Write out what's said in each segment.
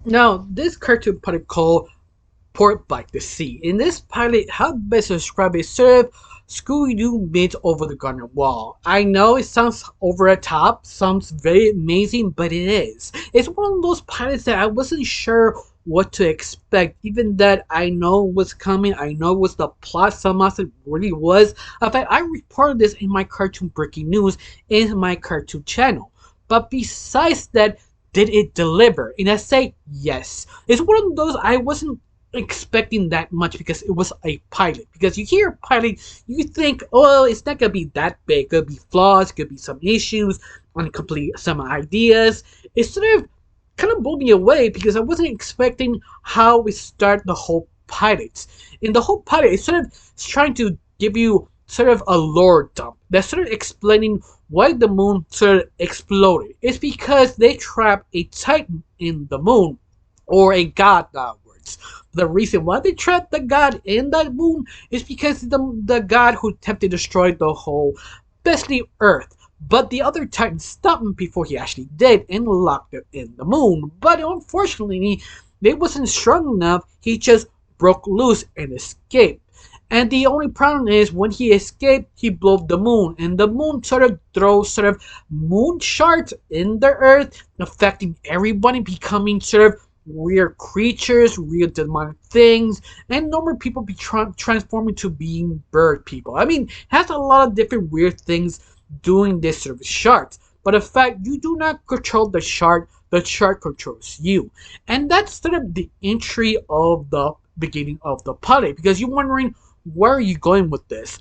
Now, this cartoon pilot called Port by the Sea. In this pilot, how best to describe it? Sort of Scooby-Doo meets Over the Garden Wall. I know it sounds over the top, sounds very amazing, but it is. It's one of those pilots that I wasn't sure what to expect. Even that I know what's coming, I know what's the plot, somehow it really was. In fact, I reported this in my cartoon breaking news in my cartoon channel. But besides that, did it deliver? And I say yes. It's one of those I wasn't expecting that much because it was a pilot. Because you hear pilot, you think, oh, it's not gonna be that big. Could be flaws, could be some issues, incomplete some ideas. It sort of kind of blew me away because I wasn't expecting how we start the whole pilot. In the whole pilot, it's sort of trying to give you sort of a lore dump that's sort of explaining why the moon sort of exploded. It's because they trapped a titan in the moon, or a god now. The reason why they trapped the god in that moon is because the god who attempted to destroy the whole, basically Earth. But the other Titan stopped him before he actually did and locked it in the moon. But unfortunately, they wasn't strong enough. He just broke loose and escaped. And the only problem is when he escaped, he blew the moon. And the moon sort of throws sort of moon shards in the earth, affecting everybody, becoming sort of weird creatures, weird demonic things, and normal people be transforming to being bird people. I mean, has a lot of different weird things doing this sort of shards. But in fact, you do not control the shard controls you. And that's sort of the entry of the beginning of the pilot, because you're wondering, where are you going with this?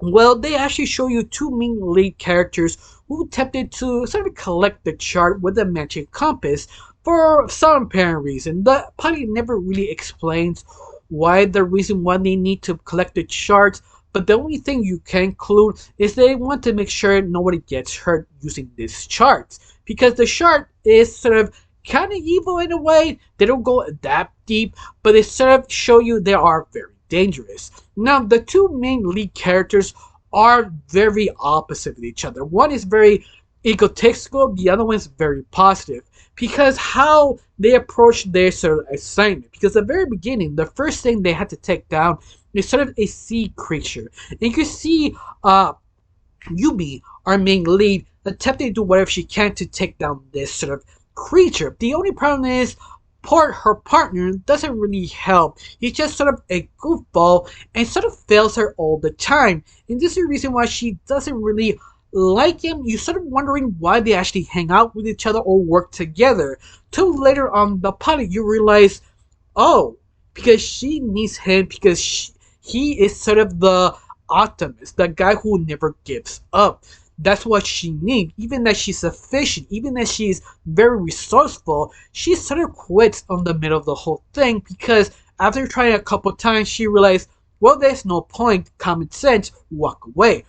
Well, they actually show you two main lead characters who attempted to sort of collect the chart with a magic compass for some apparent reason. The pilot never really explains why the reason why they need to collect the charts, but the only thing you can conclude is they want to make sure nobody gets hurt using these charts. Because the chart is sort of kind of evil in a way. They don't go that deep, but they sort of show you they are very dangerous. Now, the two main lead characters are very opposite of each other. One is very egotistical, the other one is very positive. Because how they approach their sort of assignment. Because at the very beginning, the first thing they had to take down is sort of a sea creature. And you can see Yumi, our main lead, attempting to do whatever she can to take down this sort of creature. The only problem is her partner doesn't really help. He's just sort of a goofball and sort of fails her all the time. And this is the reason why she doesn't really like him. You're sort of wondering why they actually hang out with each other or work together. Till later on the pilot, you realize, oh, because she needs him because he is sort of the optimist, the guy who never gives up. That's what she needs. Even that she's efficient, even that she's very resourceful, she sort of quits on the middle of the whole thing because after trying a couple times, she realized, well, there's no point, common sense, walk away.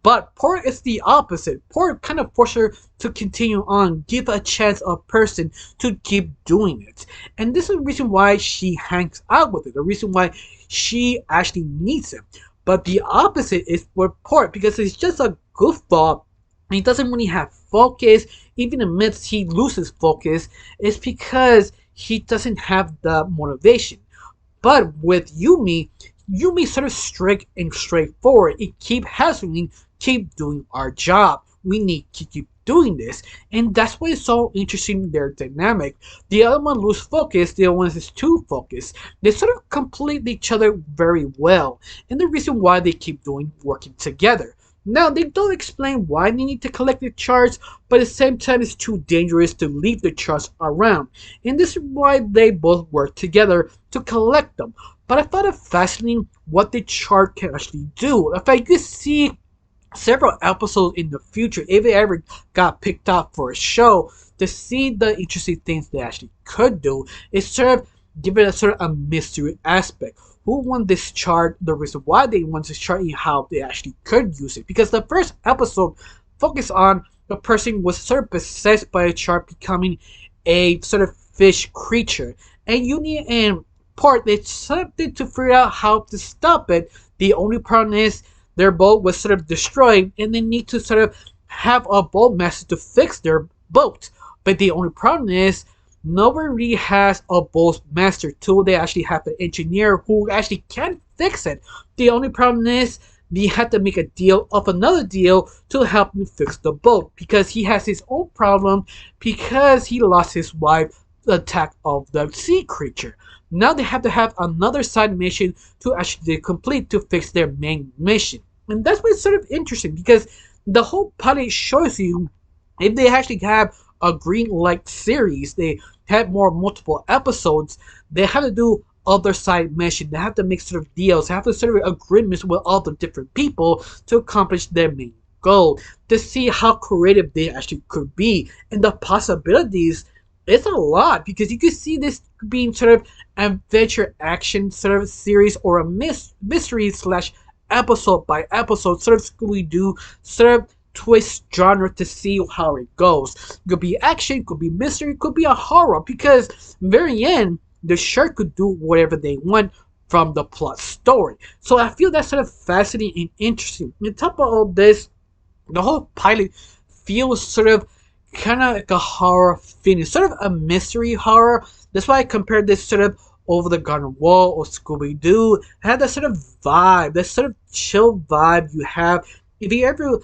But Port is the opposite. Port kind of forces her to continue on, give a chance a person to keep doing it. And this is the reason why she hangs out with it, the reason why she actually needs him. But the opposite is for Port because he's just a goofball. He doesn't really have focus. Even amidst he loses focus, it's because he doesn't have the motivation. But with Yumi sort of strict and straightforward. It keep hassling, keep doing our job. We need to keep doing this. And that's why it's so interesting their dynamic. The other one lose focus, the other one is too focused. They sort of complete each other very well. And the reason why they keep working together. Now, they don't explain why they need to collect the charts, but at the same time, it's too dangerous to leave the charts around. And this is why they both work together to collect them. But I found it fascinating what the chart can actually do. In fact, you can see several episodes in the future, if it ever got picked up for a show, to see the interesting things they actually could do. It sort of give it a sort of a mystery aspect. Who won this chart, the reason why they won this chart, and how they actually could use it. Because the first episode focused on the person was sort of possessed by a chart, becoming a sort of fish creature. And Uni and Port, they attempted to figure out how to stop it. The only problem is their boat was sort of destroyed, and they need to sort of have a boat master to fix their boat. But the only problem is nobody really has a boss master tool. They actually have an engineer who actually can fix it. The only problem is they had to make a deal of another deal to help him fix the boat because he has his own problem because he lost his wife to the attack of the sea creature. Now they have to have another side mission to actually complete to fix their main mission. And that's what's sort of interesting because the whole pilot shows you if they actually have a green light series, they have more multiple episodes, they have to do other side mission. They have to make sort of deals, they have to sort of agreements with all the different people to accomplish their main goal. To see how creative they actually could be and the possibilities. It's a lot because you could see this being sort of adventure action sort of series or a mystery slash episode by episode sort of Scooby Doo sort of twist genre to see how it goes. Could be action, could be mystery, could be a horror because very end the shark could do whatever they want from the plot story. So I feel that's sort of fascinating and interesting. On top of all this, the whole pilot feels sort of kind of like a horror feeling, sort of a mystery horror. That's why I compared this sort of Over the Garden Wall or Scooby Doo. It had that sort of vibe, that sort of chill vibe you have if you ever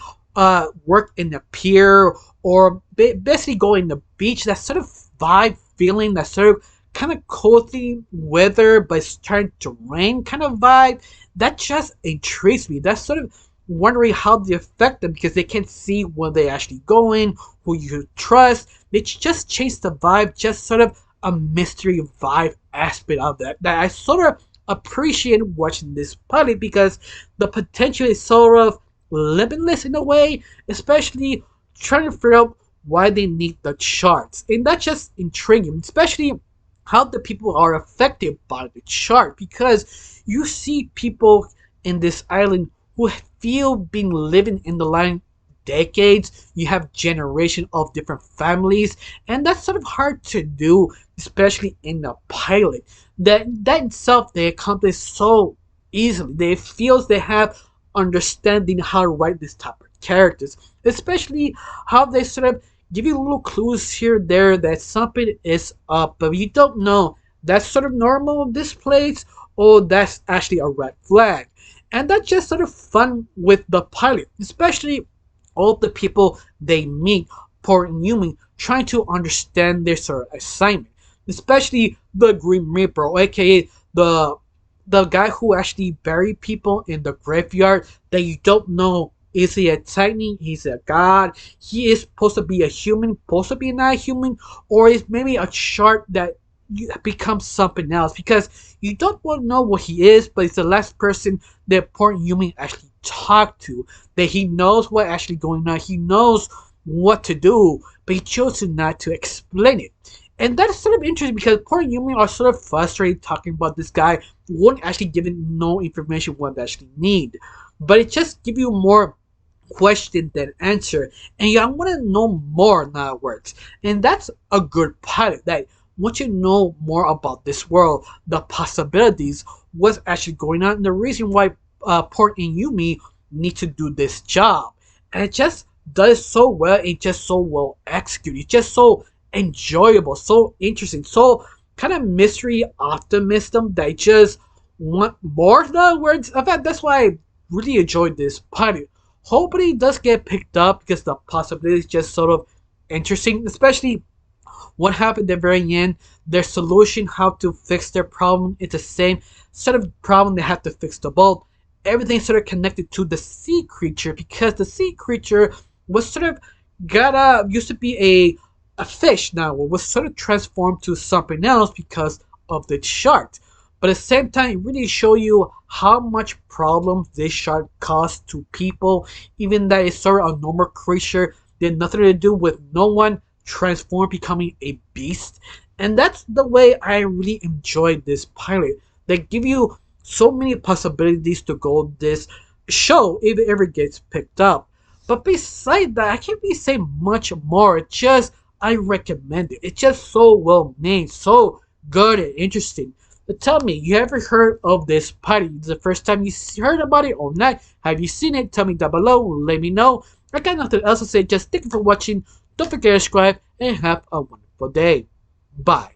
work in the pier or basically go in the beach. That sort of vibe feeling, that sort of kind of cozy weather but it's starting to rain kind of vibe. That just intrigues me. That's sort of wondering how they affect them because they can't see where they're actually going, who you trust. They just change the vibe, just sort of a mystery vibe aspect of that I sort of appreciate watching this pilot because the potential is sort of limitless in a way, especially trying to figure out why they need the charts. And that's just intriguing, especially how the people are affected by the chart because you see people in this island who feel been living in the land decades. You have generation of different families, and that's sort of hard to do, especially in the pilot. That itself they accomplish so easily. They feels they have understanding how to write this type of characters, especially how they sort of give you little clues here there that something is up, but you don't know that's sort of normal in this place or that's actually a red flag. And that's just sort of fun with the pilot, especially all the people they meet, poor and human, trying to understand their sort of assignment. Especially the Grim Reaper, aka the guy who actually buried people in the graveyard that you don't know is he a titan, he's a god, he is supposed to be a human, supposed to be not human, or is maybe a shark that becomes something else because you don't want to know what he is, but it's the last person that poor human actually talked to, that he knows what actually going on, he knows what to do, but he chose not to explain it. And that's sort of interesting because poor human are sort of frustrated talking about this guy won't actually give it no information what they actually need, but it just give you more question than answer, and you want to know more now it works. And that's a good pilot, that once you know more about this world, the possibilities, what's actually going on, and the reason why Port and Yumi need to do this job. And it just does so well, it's just so well executed, it's just so enjoyable, so interesting, so kind of mystery optimism that I just want more. In other words, in fact, that's why I really enjoyed this pilot. Hopefully it does get picked up because the possibility is just sort of interesting, especially what happened at the very end. Their solution, how to fix their problem, it's the same sort of problem they have to fix the boat. Everything sort of connected to the sea creature because the sea creature was sort of used to be a fish now, was sort of transformed to something else because of the shark. But at the same time, it really show you how much problems this shark caused to people, even that it's sort of a normal creature, they had nothing to do with no one transformed becoming a beast. And that's the way I really enjoyed this pilot. They give you so many possibilities to go this show if it ever gets picked up. But beside that, I can't really say much more. It's just I recommend it. It's just so well made, so good and interesting. But tell me, you ever heard of this pilot? Is the first time you heard about it or not? Have you seen it? Tell me down below. Let me know. I got nothing else to say. Just thank you for watching. Don't forget to subscribe and have a wonderful day. Bye.